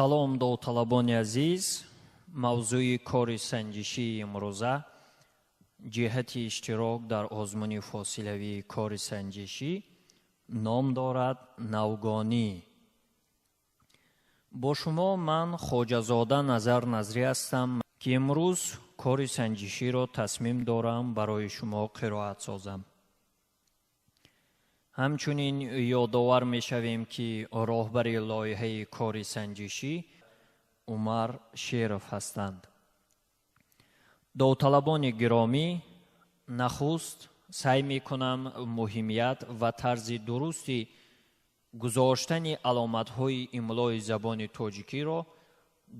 салом довталабони азиз, мавзӯи кори санҷишии имрӯза ҷиҳати иштирок дар озмуни фосилавии кори санҷишӣ ном дорад навгонӣ. бо шумо ман хоҷазода Назар Назрӣ ҳастам ки имрӯз кори санҷиширо тасмим дорам барои шумо қироат созам. ҳамчунин ёдовар мешавем ки роҳбари лоиҳаи кори санҷишӣ Умар Шеров ҳастанд. довталабони гиромӣ, нахуст сай мекунам муҳимият ва тарзи дурусти гузоштани аломатҳои имлои забони тоҷикиро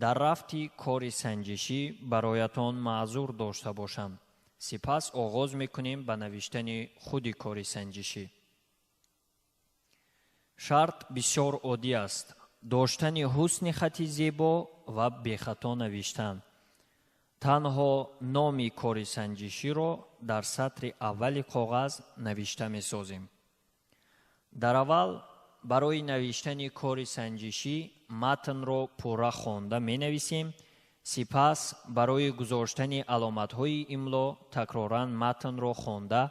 дар рафти кори санҷишӣ бароятон маъзур дошта бошам. сипас оғоз мекунем ба навиштани худи кори санҷишӣ. шарт бисёр оддӣ аст: доштани ҳусни хати зебо ва бехато навиштан. танҳо номи кори санҷиширо дар сатри аввали коғаз навишта месозем. дар аввал барои навиштани кори санҷишӣ матнро пурра хонда менависем. сипас барои гузоштани аломатҳои имло такроран матнро хонда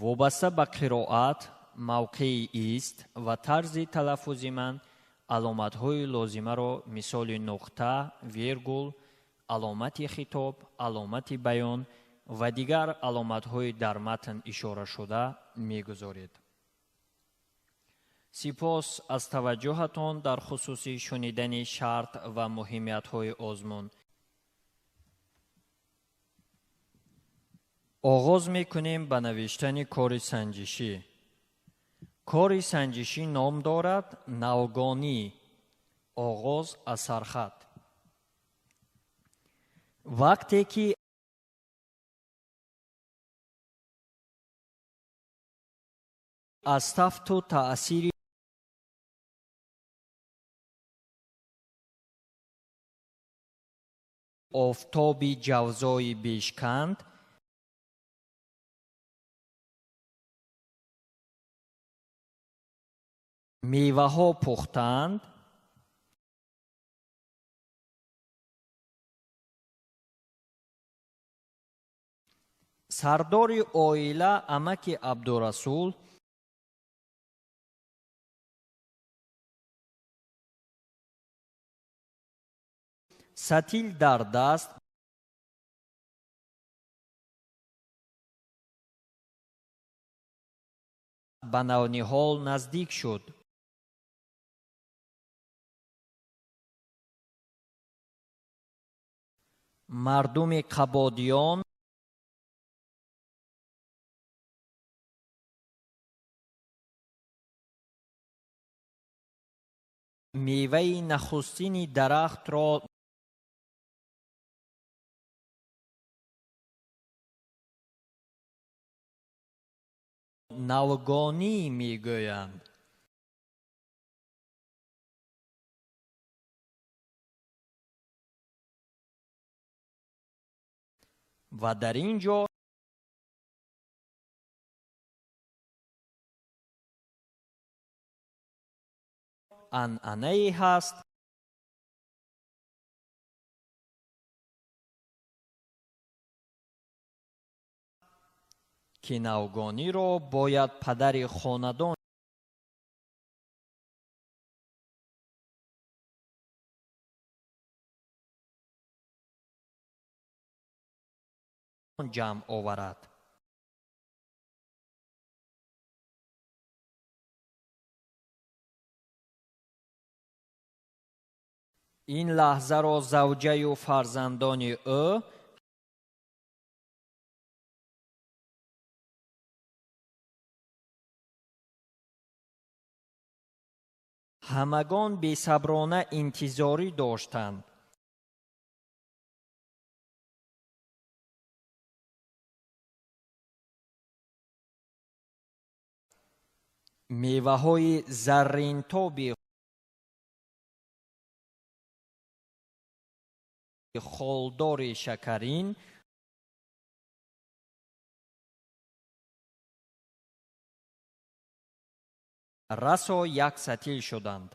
вобаста ба қироат, мавқеи ист ва тарзи талаффузи ман аломатҳои лозимаро мисоли нуқта, вергул, аломати хитоб, аломати баён ва дигар аломатҳои дар матн ишорашуда мегузоред. сипос аз таваҷҷӯҳатон дар хусуси шунидани шарт ва муҳимиятҳои озмун. оғоз мекунем ба навиштани кори санҷишӣ. кори санҷишӣ ном дорад навгонӣ. оғоз аз сархат. вақте ки аз тафту таъсири офтоби ҷавзои бешканд меваҳо пухтанд, сардори оила амаки Абдурасул сатил дар даст ба навниҳол наздик шуд. мардуми қабодиён меваи нахустини дарахтро навгонӣ мегӯянд. ва дар ин ҷо анъанае ҳаст ки навгониро бояд падари хонадон ҷамъ оварад. ин лаҳзаро завҷаю фарзандони ӯ ҳамагон бесаброна интизорӣ доштанд. меваҳои зарринтоби холдори шакарин расо як сатил шуданд.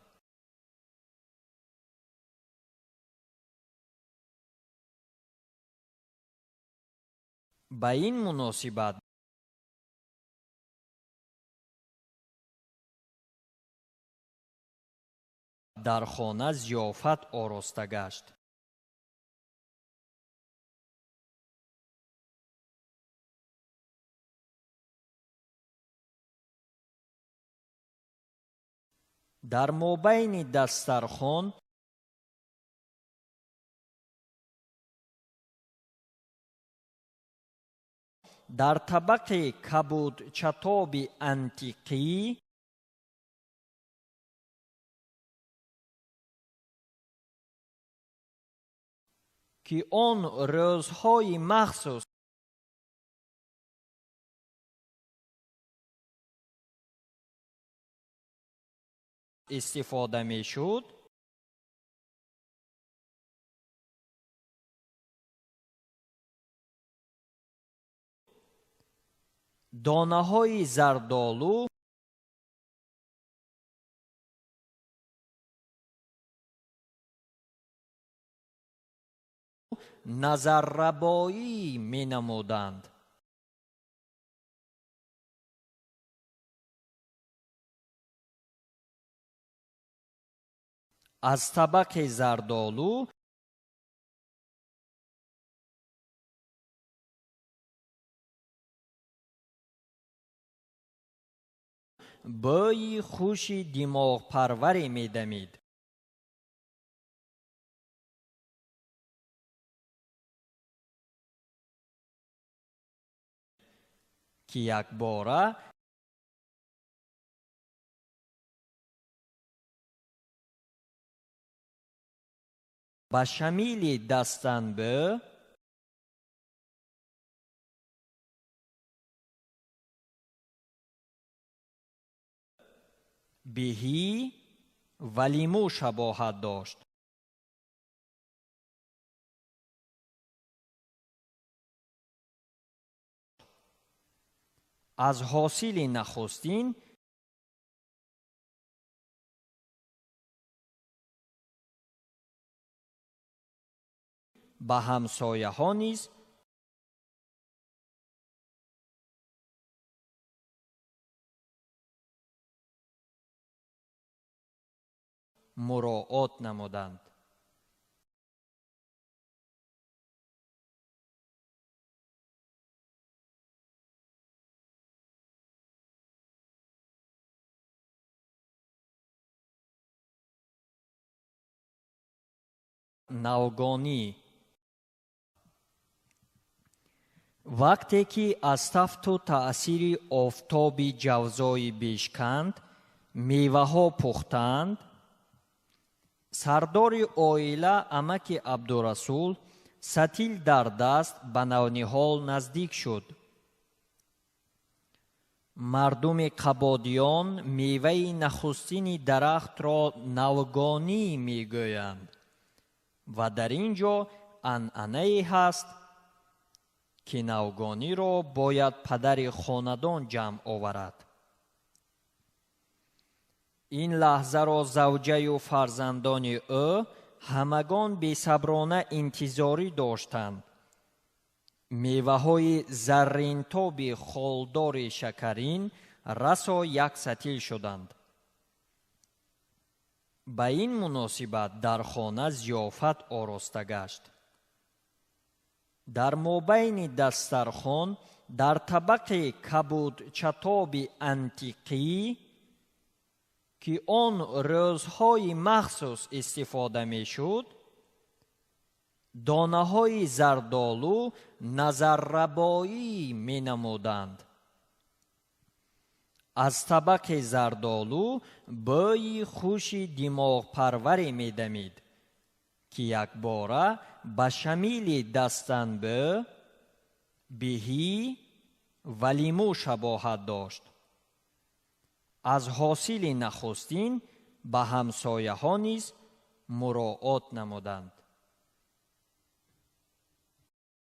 ба ин муносибат дар хона зиёфат ороста гашт. дар мобайни дастархон дар табақи кабудчатоби антиқӣ ки он рӯзҳои махсус истифода мешуд, донаҳои зардолу назаррабоӣ менамуданд. аз табақи зардолу бӯйи хуши димоғпарваре медамид. ки якбора ба шамили дастанбӯ биҳӣ ва лимӯ шабоҳат дошт. аз ҳосили нахустин ба ҳамсояҳо низ муроот намуданд. навгонӣ вақте ки аз тафту таъсири офтоби ҷавзои бешканд меваҳо пухтанд, сардори оила амаки Абдурасул сатил дар даст ба навниҳол наздик шуд. мардуми қабодиён меваи нахустини дарахтро навгонӣ мегӯянд ва дар ин ҷо анъанае ҳаст ки навгониро бояд падари хонадон ҷамъ оварад. ин лаҳзаро завҷаю фарзандони ӯ ҳамагон бесаброна интизорӣ доштанд. меваҳои зарринтоби холдори шакарин расо як сатил шуданд. ба ин муносибат дар хона зиёфат ороста гашт. дар мобайни дастархон дар табақи кабудчатоби антиқӣ ки он рӯзҳои махсус истифода мешуд, донаҳои зардолу назаррабоӣ менамуданд. аз табақи зардолу бӯйи хуши димоғпарваре медамид, ки якбора ба шамили дастанбӯ, биҳӣ ва лимӯ шабоҳат дошт. аз ҳосили нахустин ба ҳамсояҳо низ муроот намуданд.